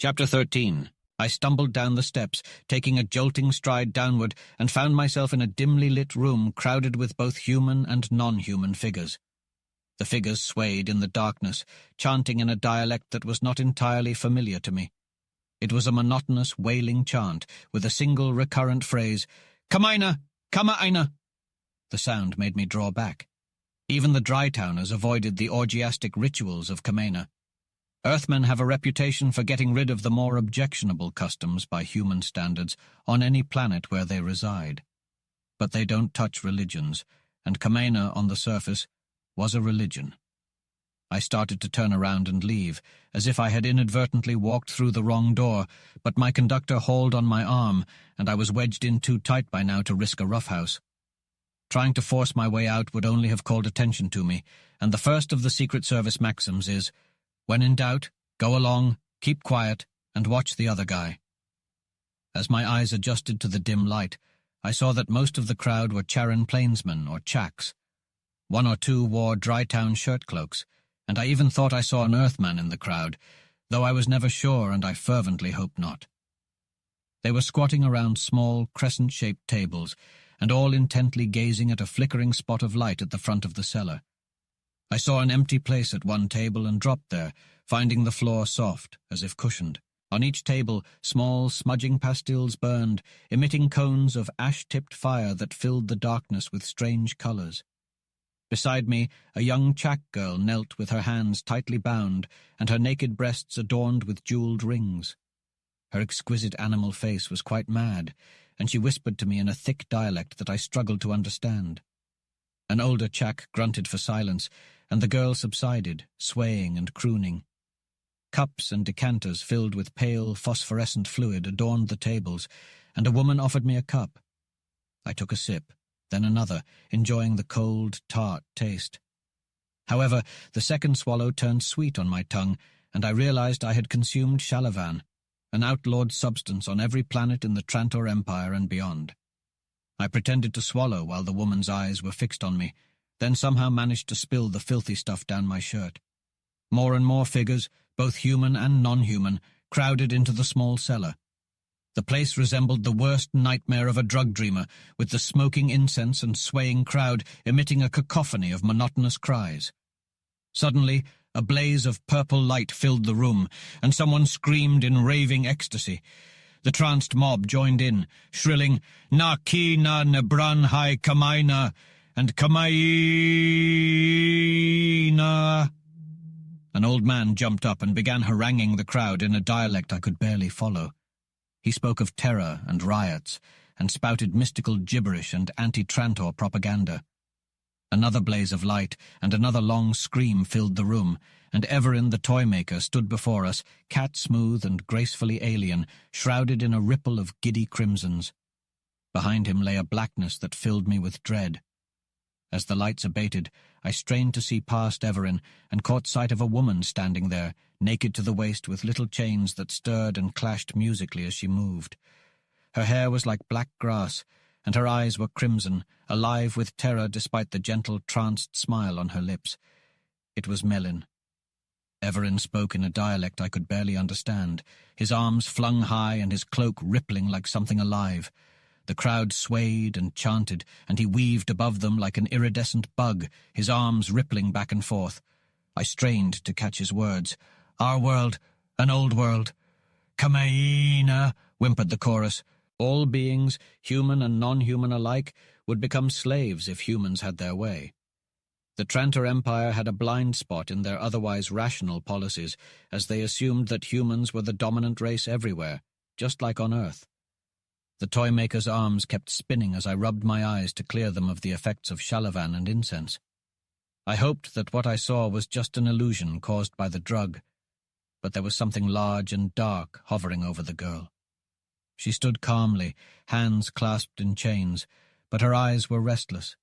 Chapter 13. I stumbled down the steps, taking a jolting stride downward, and found myself in a dimly lit room crowded with both human and non-human figures. The figures swayed in the darkness, chanting in a dialect that was not entirely familiar to me. It was a monotonous, wailing chant, with a single recurrent phrase, "Kamaina! Kamaina!" The sound made me draw back. Even the Dry-towners avoided the orgiastic rituals of Kamaina. Earthmen have a reputation for getting rid of the more objectionable customs by human standards on any planet where they reside. But they don't touch religions, and Kamaina, on the surface, was a religion. I started to turn around and leave, as if I had inadvertently walked through the wrong door, but my conductor hauled on my arm, and I was wedged in too tight by now to risk a roughhouse. Trying to force my way out would only have called attention to me, and the first of the Secret Service maxims is, when in doubt, go along, keep quiet, and watch the other guy. As my eyes adjusted to the dim light, I saw that most of the crowd were Charon plainsmen or chaks. One or two wore Dry-town shirt cloaks, and I even thought I saw an Earthman in the crowd, though I was never sure, and I fervently hoped not. They were squatting around small, crescent-shaped tables, and all intently gazing at a flickering spot of light at the front of the cellar. I saw an empty place at one table and dropped there, finding the floor soft, as if cushioned. On each table, small, smudging pastilles burned, emitting cones of ash-tipped fire that filled the darkness with strange colors. Beside me, a young Chak girl knelt with her hands tightly bound and her naked breasts adorned with jeweled rings. Her exquisite animal face was quite mad, and she whispered to me in a thick dialect that I struggled to understand. An older Chak grunted for silence, and the girl subsided, swaying and crooning. Cups and decanters filled with pale, phosphorescent fluid adorned the tables, and a woman offered me a cup. I took a sip, then another, enjoying the cold, tart taste. However, the second swallow turned sweet on my tongue, and I realized I had consumed shalavan, an outlawed substance on every planet in the Trantor Empire and beyond. I pretended to swallow while the woman's eyes were fixed on me, then somehow managed to spill the filthy stuff down my shirt. More and more figures, both human and non-human, crowded into the small cellar. The place resembled the worst nightmare of a drug dreamer, with the smoking incense and swaying crowd emitting a cacophony of monotonous cries. Suddenly, a blaze of purple light filled the room, and someone screamed in raving ecstasy. The tranced mob joined in, shrilling, "Na ki na nebran hai kamaina," and "Kamaina." An old man jumped up and began haranguing the crowd in a dialect I could barely follow. He spoke of terror and riots, and spouted mystical gibberish and anti-Trantor propaganda. Another blaze of light and another long scream filled the room, and Everin the toy-maker stood before us, cat-smooth and gracefully alien, shrouded in a ripple of giddy crimsons. Behind him lay a blackness that filled me with dread. As the lights abated, I strained to see past Everin and caught sight of a woman standing there, naked to the waist with little chains that stirred and clashed musically as she moved. Her hair was like black grass, and her eyes were crimson, alive with terror despite the gentle, tranced smile on her lips. It was Melin. Everin spoke in a dialect I could barely understand, his arms flung high and his cloak rippling like something alive. The crowd swayed and chanted, and he weaved above them like an iridescent bug, his arms rippling back and forth. I strained to catch his words. "Our world, an old world." "Kamaina," whimpered the chorus. All beings, human and non-human alike, would become slaves if humans had their way. The Trantor Empire had a blind spot in their otherwise rational policies, as they assumed that humans were the dominant race everywhere, just like on Earth. The toy-maker's arms kept spinning as I rubbed my eyes to clear them of the effects of shalavan and incense. I hoped that what I saw was just an illusion caused by the drug, but there was something large and dark hovering over the girl. She stood calmly, hands clasped in chains, but her eyes were restless.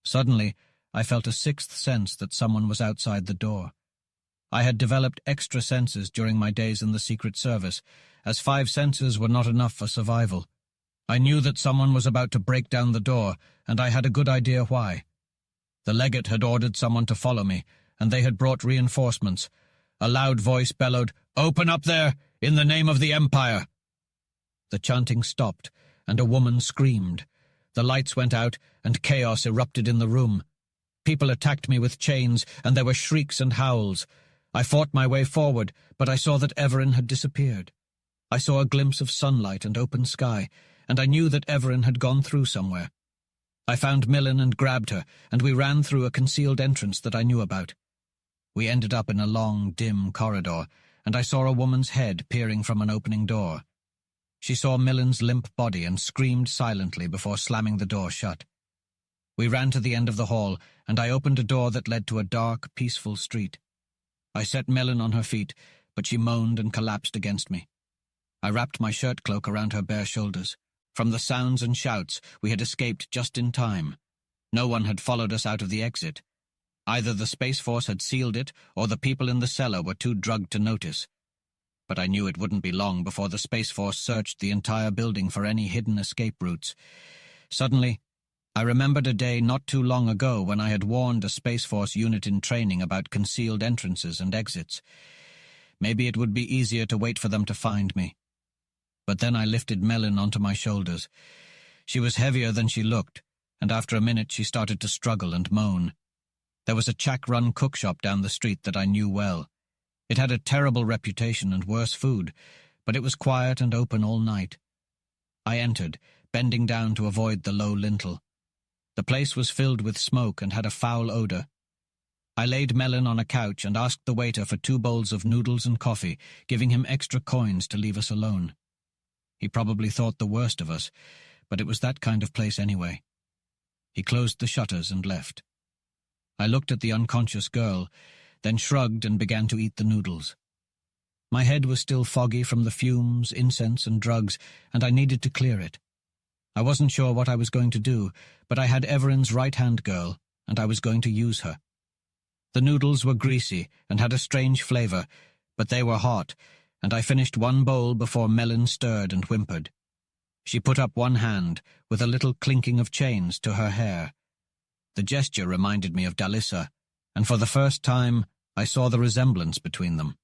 Suddenly, I felt a sixth sense that someone was outside the door. I had developed extra senses during my days in the Secret Service, as 5 senses were not enough for survival. I knew that someone was about to break down the door, and I had a good idea why. The legate had ordered someone to follow me, and they had brought reinforcements. A loud voice bellowed, "Open up there! In the name of the Empire!" The chanting stopped, and a woman screamed. The lights went out, and chaos erupted in the room. People attacked me with chains, and there were shrieks and howls. I fought my way forward, but I saw that Everin had disappeared. I saw a glimpse of sunlight and open sky, and I knew that Everin had gone through somewhere. I found Millen and grabbed her, and we ran through a concealed entrance that I knew about. We ended up in a long, dim corridor, and I saw a woman's head peering from an opening door. She saw Millen's limp body and screamed silently before slamming the door shut. We ran to the end of the hall, and I opened a door that led to a dark, peaceful street. I set Millen on her feet, but she moaned and collapsed against me. I wrapped my shirt cloak around her bare shoulders. From the sounds and shouts, we had escaped just in time. No one had followed us out of the exit. Either the Space Force had sealed it, or the people in the cellar were too drugged to notice. But I knew it wouldn't be long before the Space Force searched the entire building for any hidden escape routes. Suddenly, I remembered a day not too long ago when I had warned a Space Force unit in training about concealed entrances and exits. Maybe it would be easier to wait for them to find me. But then I lifted Millen onto my shoulders. She was heavier than she looked, and after a minute she started to struggle and moan. There was a Czech-run cookshop down the street that I knew well. It had a terrible reputation and worse food, but it was quiet and open all night. I entered, bending down to avoid the low lintel. The place was filled with smoke and had a foul odor. I laid Millen on a couch and asked the waiter for 2 bowls of noodles and coffee, giving him extra coins to leave us alone. He probably thought the worst of us, but it was that kind of place anyway. He closed the shutters and left. I looked at the unconscious girl, then shrugged and began to eat the noodles. My head was still foggy from the fumes, incense, and drugs, and I needed to clear it. I wasn't sure what I was going to do, but I had Everin's right-hand girl, and I was going to use her. The noodles were greasy and had a strange flavor, but they were hot, and I finished 1 bowl before Millen stirred and whimpered. She put up one hand, with a little clinking of chains, to her hair. The gesture reminded me of Dalissa, and for the first time I saw the resemblance between them.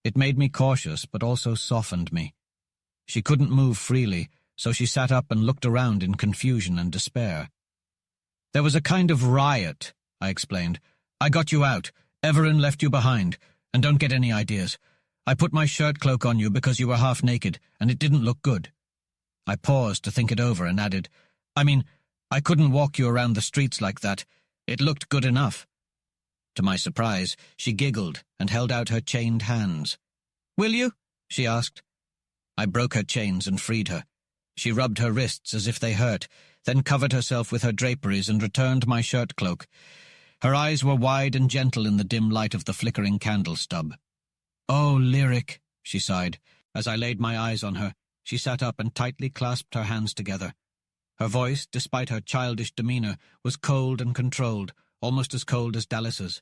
It made me cautious, but also softened me. She couldn't move freely, so she sat up and looked around in confusion and despair. "There was a kind of riot," I explained. "I got you out. Everin left you behind. And don't get any ideas. I put my shirt cloak on you because you were half naked, and it didn't look good." I paused to think it over and added, I couldn't walk you around the streets like that. It looked good enough." To my surprise, she giggled and held out her chained hands. "Will you?" she asked. I broke her chains and freed her. She rubbed her wrists as if they hurt, then covered herself with her draperies and returned my shirt cloak. Her eyes were wide and gentle in the dim light of the flickering candle stub. "Oh, Lyric," she sighed. As I laid my eyes on her, she sat up and tightly clasped her hands together. Her voice, despite her childish demeanor, was cold and controlled, almost as cold as Dalissa's.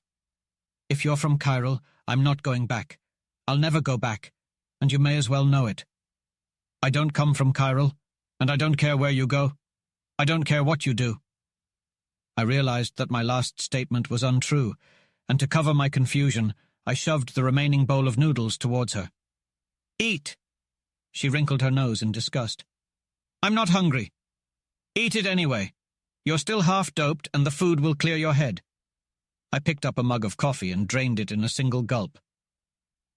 "If you're from Chiral, I'm not going back. I'll never go back, and you may as well know it. I don't come from Chiral, and I don't care where you go. I don't care what you do." I realized that my last statement was untrue, and to cover my confusion, I shoved the remaining bowl of noodles towards her. "Eat!" She wrinkled her nose in disgust. "I'm not hungry. Eat it anyway. You're still half-doped, and the food will clear your head." I picked up a mug of coffee and drained it in a single gulp.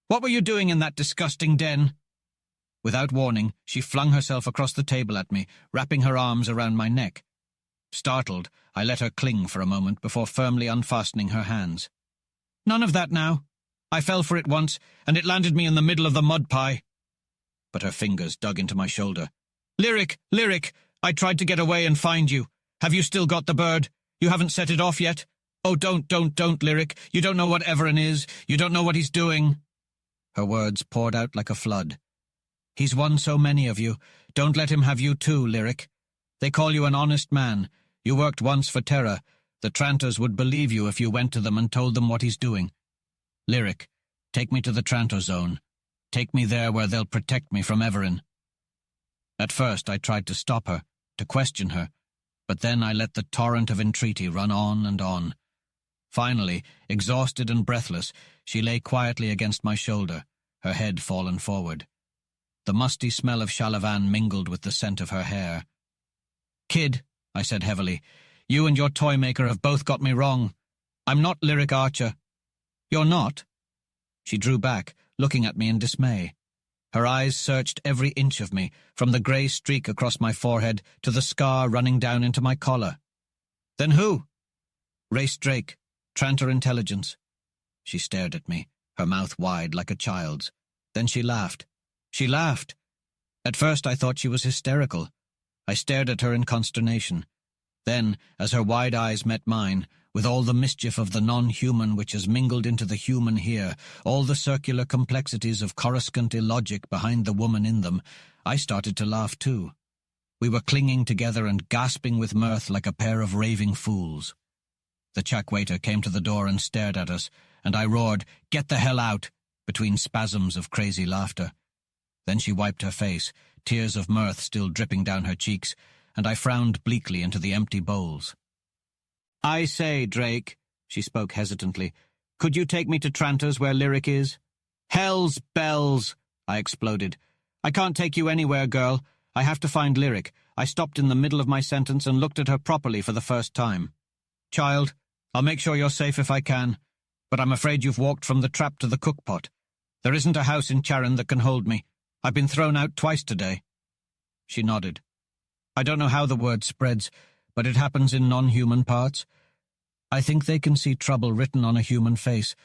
"What were you doing in that disgusting den?" Without warning, she flung herself across the table at me, wrapping her arms around my neck. Startled, I let her cling for a moment before firmly unfastening her hands. "None of that now. I fell for it once, and it landed me in the middle of the mud pie." But her fingers dug into my shoulder. "Lyric, Lyric, I tried to get away and find you. Have you still got the bird? You haven't set it off yet? Oh, don't, Lyric. You don't know what Everin is. You don't know what he's doing." Her words poured out like a flood. "He's won so many of you. Don't let him have you too, Lyric. They call you an honest man. You worked once for Terra. The Trantors would believe you if you went to them and told them what he's doing. Lyric, take me to the Trantor zone. Take me there where they'll protect me from Everin." At first I tried to stop her, to question her, but then I let the torrent of entreaty run on and on. Finally, exhausted and breathless, she lay quietly against my shoulder, her head fallen forward. The musty smell of Shalavan mingled with the scent of her hair. "Kid," I said heavily, "you and your toy maker have both got me wrong. I'm not Lyric Archer." "You're not?" She drew back, looking at me in dismay. Her eyes searched every inch of me, from the grey streak across my forehead to the scar running down into my collar. "Then who?" "Race Drake, Trantor Intelligence." She stared at me, her mouth wide like a child's. Then she laughed. She laughed. At first I thought she was hysterical. I stared at her in consternation. Then, as her wide eyes met mine, with all the mischief of the non-human which has mingled into the human here, all the circular complexities of coruscant illogic behind the woman in them, I started to laugh too. We were clinging together and gasping with mirth like a pair of raving fools. The chuck waiter came to the door and stared at us, and I roared, "Get the hell out!" between spasms of crazy laughter. Then she wiped her face, tears of mirth still dripping down her cheeks, and I frowned bleakly into the empty bowls. "I say, Drake," she spoke hesitantly, "could you take me to Trantor's where Lyric is?" "Hell's bells!" I exploded. "I can't take you anywhere, girl. I have to find Lyric." I stopped in the middle of my sentence and looked at her properly for the first time. "Child, I'll make sure you're safe if I can, but I'm afraid you've walked from the trap to the cookpot. There isn't a house in Charon that can hold me. I've been thrown out twice today." She nodded. "I don't know how the word spreads, but it happens in non-human parts. I think they can see trouble written on a human face,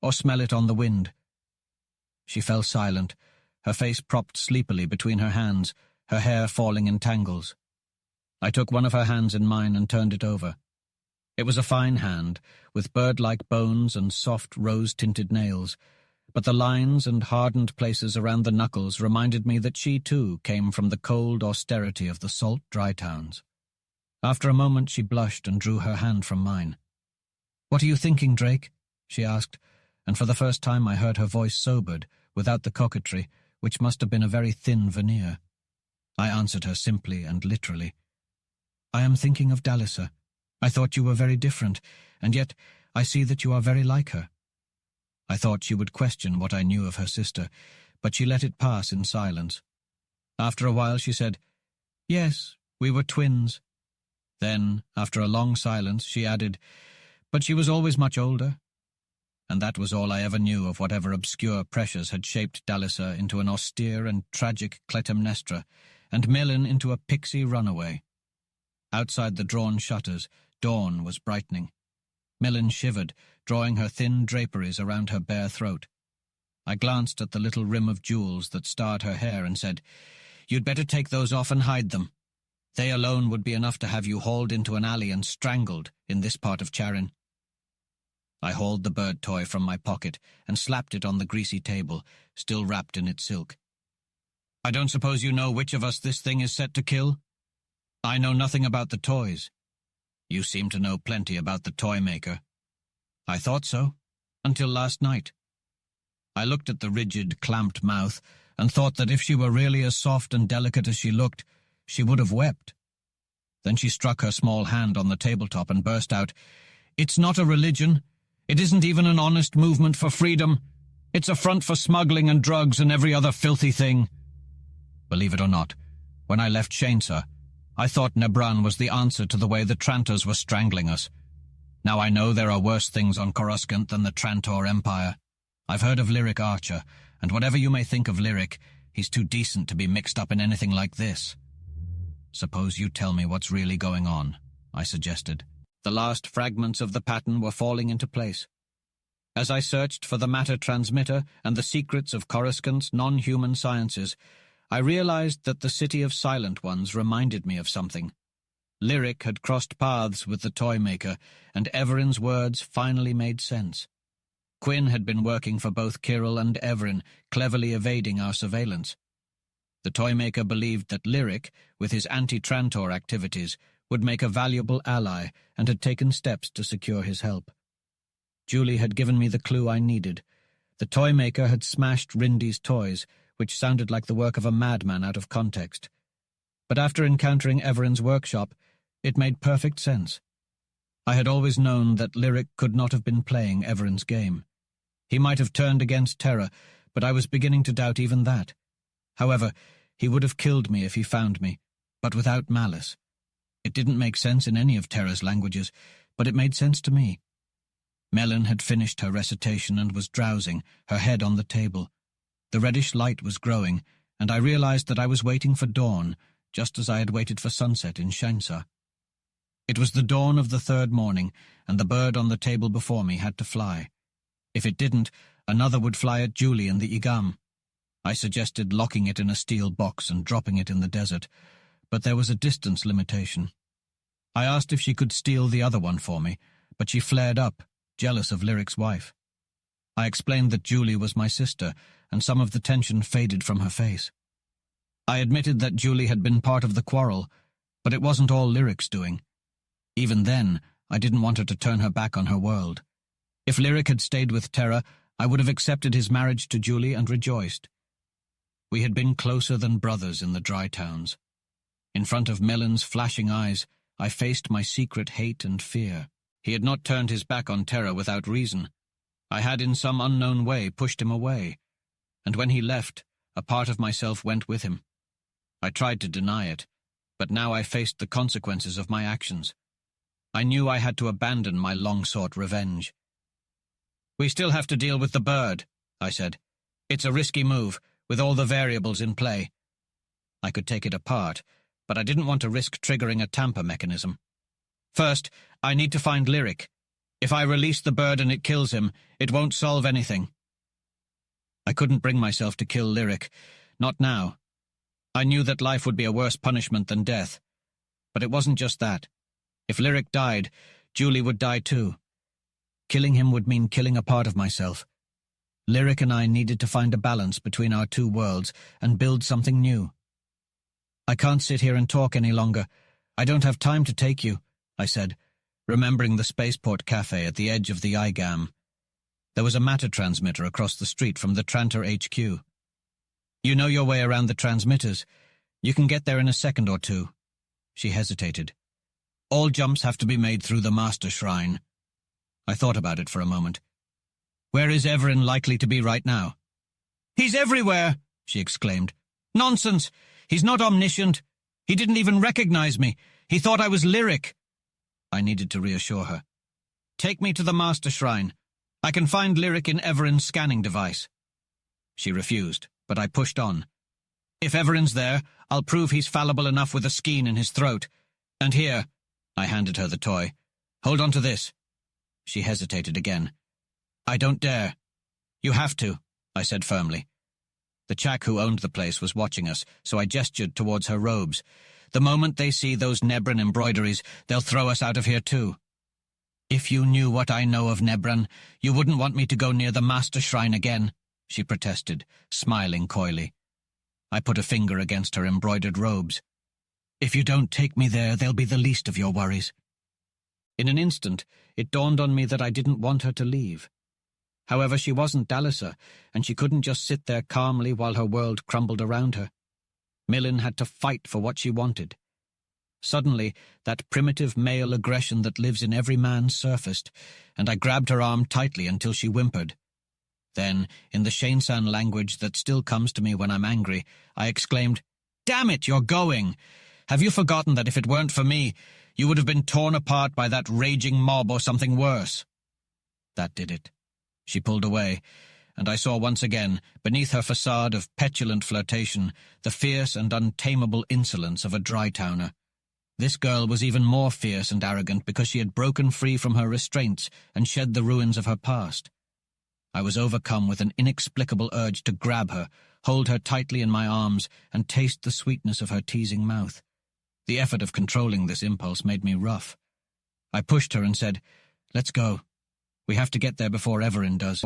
or smell it on the wind." She fell silent, her face propped sleepily between her hands, her hair falling in tangles. I took one of her hands in mine and turned it over. It was a fine hand, with bird-like bones and soft rose-tinted nails, but the lines and hardened places around the knuckles reminded me that she, too, came from the cold austerity of the salt dry towns. After a moment she blushed and drew her hand from mine. "What are you thinking, Drake?" she asked, and for the first time I heard her voice sobered, without the coquetry, which must have been a very thin veneer. I answered her simply and literally. "I am thinking of Dalisa. I thought you were very different, and yet I see that you are very like her." I thought she would question what I knew of her sister, but she let it pass in silence. After a while she said, "Yes, we were twins." Then, after a long silence, she added, "But she was always much older." And that was all I ever knew of whatever obscure pressures had shaped Dalisa into an austere and tragic Clytemnestra, and Millen into a pixie runaway. Outside the drawn shutters, dawn was brightening. Millen shivered, drawing her thin draperies around her bare throat. I glanced at the little rim of jewels that starred her hair and said, "You'd better take those off and hide them. They alone would be enough to have you hauled into an alley and strangled in this part of Charin." I hauled the bird toy from my pocket and slapped it on the greasy table, still wrapped in its silk. "I don't suppose you know which of us this thing is set to kill?" "I know nothing about the toys." "You seem to know plenty about the toy maker." "I thought so, until last night." I looked at the rigid, clamped mouth and thought that if she were really as soft and delicate as she looked, she would have wept. Then she struck her small hand on the tabletop and burst out, "It's not a religion. It isn't even an honest movement for freedom. It's a front for smuggling and drugs and every other filthy thing." Believe it or not, when I left Shainsa, I thought Nebran was the answer to the way the Trantors were strangling us. Now I know there are worse things on Coruscant than the Trantor Empire. I've heard of Lyric Archer, and whatever you may think of Lyric, he's too decent to be mixed up in anything like this. "Suppose you tell me what's really going on," I suggested. The last fragments of the pattern were falling into place. As I searched for the matter transmitter and the secrets of Coruscant's non-human sciences, I realized that the City of Silent Ones reminded me of something. Lyric had crossed paths with the toy maker, and Everin's words finally made sense. Quinn had been working for both Kyril and Everin, cleverly evading our surveillance. The toy maker believed that Lyric, with his anti-Trantor activities, would make a valuable ally and had taken steps to secure his help. Julie had given me the clue I needed. The toy maker had smashed Rindy's toys, which sounded like the work of a madman out of context. But after encountering Everin's workshop, it made perfect sense. I had always known that Lyric could not have been playing Everin's game. He might have turned against Terra, but I was beginning to doubt even that. However, he would have killed me if he found me, but without malice. It didn't make sense in any of Terra's languages, but it made sense to me. Mellon had finished her recitation and was drowsing, her head on the table. The reddish light was growing, and I realized that I was waiting for dawn, just as I had waited for sunset in Shensa. It was the dawn of the third morning, and the bird on the table before me had to fly. If it didn't, another would fly at Julie in the Igam. I suggested locking it in a steel box and dropping it in the desert, but there was a distance limitation. I asked if she could steal the other one for me, but she flared up, jealous of Lyric's wife. I explained that Julie was my sister, and some of the tension faded from her face. I admitted that Julie had been part of the quarrel, but it wasn't all Lyric's doing. Even then, I didn't want her to turn her back on her world. If Lyric had stayed with Terra, I would have accepted his marriage to Julie and rejoiced. We had been closer than brothers in the Dry Towns. In front of Mellon's flashing eyes, I faced my secret hate and fear. He had not turned his back on Terra without reason. I had in some unknown way pushed him away, and when he left, a part of myself went with him. I tried to deny it, but now I faced the consequences of my actions. I knew I had to abandon my long-sought revenge. "We still have to deal with the bird," I said. "It's a risky move, with all the variables in play." I could take it apart, but I didn't want to risk triggering a tamper mechanism. "First, I need to find Lyric. If I release the bird and it kills him, it won't solve anything." I couldn't bring myself to kill Lyric, not now. I knew that life would be a worse punishment than death. But it wasn't just that. If Lyric died, Julie would die too. Killing him would mean killing a part of myself. Lyric and I needed to find a balance between our two worlds and build something new. "I can't sit here and talk any longer. I don't have time to take you," I said, remembering the spaceport cafe at the edge of the IGAM. There was a matter transmitter across the street from the Trantor HQ. "You know your way around the transmitters. You can get there in a second or two." She hesitated. "All jumps have to be made through the Master Shrine." I thought about it for a moment. "Where is Everin likely to be right now?" "He's everywhere," she exclaimed. "Nonsense! He's not omniscient. He didn't even recognize me. He thought I was Lyric." I needed to reassure her. "Take me to the Master Shrine. I can find Lyric in Everin's scanning device." She refused, but I pushed on. "If Everin's there, I'll prove he's fallible enough with a skein in his throat. And here," I handed her the toy. "Hold on to this." She hesitated again. "I don't dare." "You have to," I said firmly. The chak who owned the place was watching us, so I gestured towards her robes. "The moment they see those Nebran embroideries, they'll throw us out of here too." "If you knew what I know of Nebran, you wouldn't want me to go near the Master Shrine again," she protested, smiling coyly. I put a finger against her embroidered robes. "If you don't take me there, they'll be the least of your worries." In an instant, it dawned on me that I didn't want her to leave. However, she wasn't Dalisa, and she couldn't just sit there calmly while her world crumbled around her. Millen had to fight for what she wanted. Suddenly, that primitive male aggression that lives in every man surfaced, and I grabbed her arm tightly until she whimpered. Then, in the Shainsan language that still comes to me when I'm angry, I exclaimed, "Damn it, you're going! Have you forgotten that if it weren't for me, you would have been torn apart by that raging mob or something worse?" That did it. She pulled away, and I saw once again, beneath her facade of petulant flirtation, the fierce and untamable insolence of a Dry-towner. This girl was even more fierce and arrogant because she had broken free from her restraints and shed the ruins of her past. I was overcome with an inexplicable urge to grab her, hold her tightly in my arms, and taste the sweetness of her teasing mouth. The effort of controlling this impulse made me rough. I pushed her and said, "Let's go. We have to get there before Everin does."